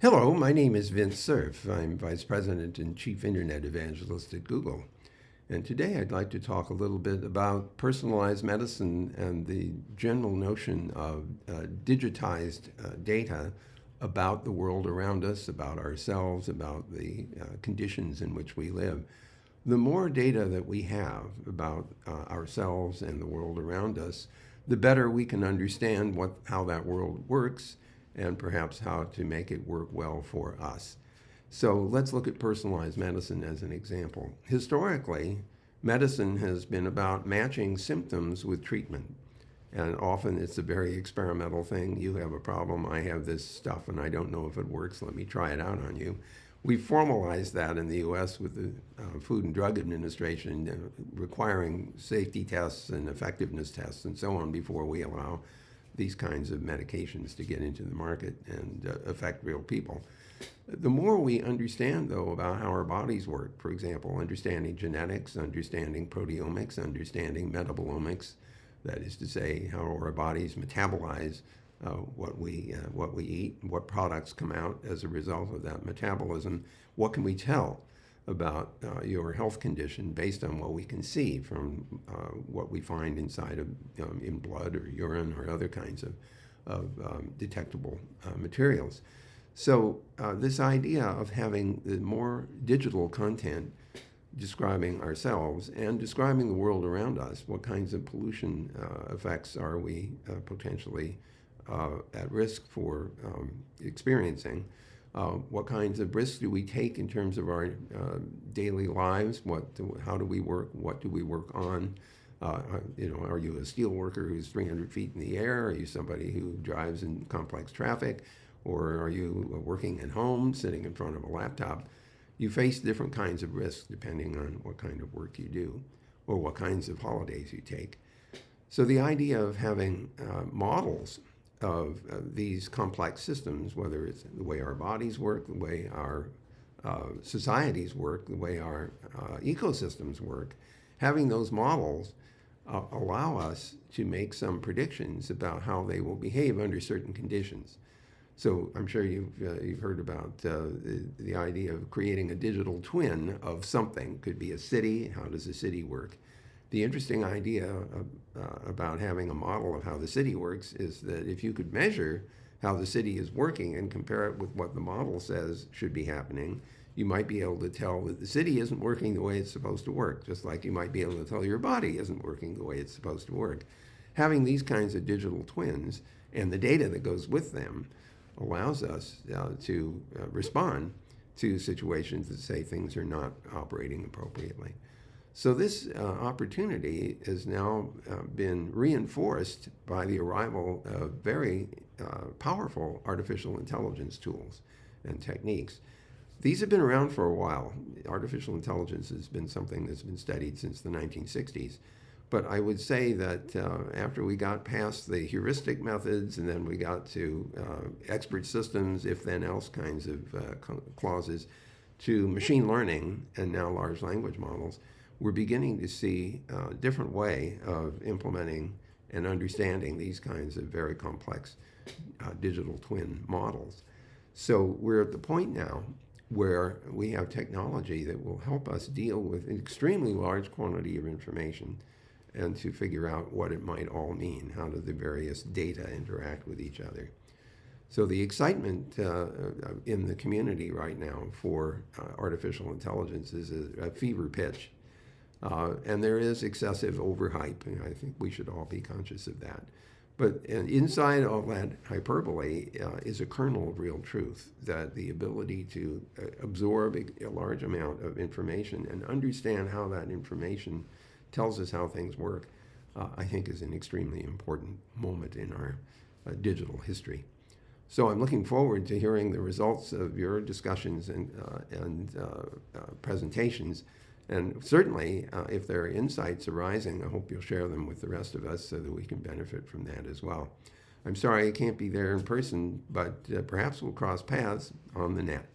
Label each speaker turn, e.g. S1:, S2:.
S1: Hello, my name is Vint Cerf. I'm Vice President and Chief Internet Evangelist at Google. And today I'd like to talk a little bit about personalized medicine and the general notion of digitized data about the world around us, about ourselves, about the conditions in which we live. The more data that we have about ourselves and the world around us, the better we can understand how that world works and perhaps how to make it work well for us. So let's look at personalized medicine as an example. Historically, medicine has been about matching symptoms with treatment. And often it's a very experimental thing. You have a problem, I have this stuff, and I don't know if it works. Let me try it out on you. We formalized that in the US with the Food and Drug Administration requiring safety tests and effectiveness tests and so on before we allow these kinds of medications to get into the market and affect real people. The more we understand, though, about how our bodies work, for example, understanding genetics, understanding proteomics, understanding metabolomics, that is to say, how our bodies metabolize what we eat, what products come out as a result of that metabolism, what can we tell about your health condition based on what we can see from what we find inside of in blood or urine or other kinds of detectable materials. So this idea of having the more digital content describing ourselves and describing the world around us, what kinds of pollution effects are we potentially at risk for experiencing, what kinds of risks do we take in terms of our daily lives? How do we work? What do we work on? Are you a steel worker who's 300 feet in the air? Are you somebody who drives in complex traffic? Or are you working at home, sitting in front of a laptop? You face different kinds of risks depending on what kind of work you do or what kinds of holidays you take. So the idea of having models of these complex systems, whether it's the way our bodies work, the way our societies work, the way our ecosystems work, having those models allow us to make some predictions about how they will behave under certain conditions. So I'm sure you've heard about the idea of creating a digital twin of something. Could be a city. How does a city work? The interesting idea about having a model of how the city works is that if you could measure how the city is working and compare it with what the model says should be happening, you might be able to tell that the city isn't working the way it's supposed to work, just like you might be able to tell your body isn't working the way it's supposed to work. Having these kinds of digital twins and the data that goes with them allows us to respond to situations that say things are not operating appropriately. So this opportunity has now been reinforced by the arrival of very powerful artificial intelligence tools and techniques. These have been around for a while. Artificial intelligence has been something that's been studied since the 1960s. But I would say that after we got past the heuristic methods and then we got to expert systems, if-then-else kinds of clauses, to machine learning and now large language models, we're beginning to see a different way of implementing and understanding these kinds of very complex digital twin models. So we're at the point now where we have technology that will help us deal with an extremely large quantity of information and to figure out what it might all mean. How do the various data interact with each other? So the excitement in the community right now for artificial intelligence is a fever pitch. And there is excessive overhype, and I think we should all be conscious of that. But inside all that hyperbole is a kernel of real truth, that the ability to absorb a large amount of information and understand how that information tells us how things work, I think is an extremely important moment in our digital history. So I'm looking forward to hearing the results of your discussions and presentations. And certainly, if there are insights arising, I hope you'll share them with the rest of us so that we can benefit from that as well. I'm sorry I can't be there in person, but perhaps we'll cross paths on the net.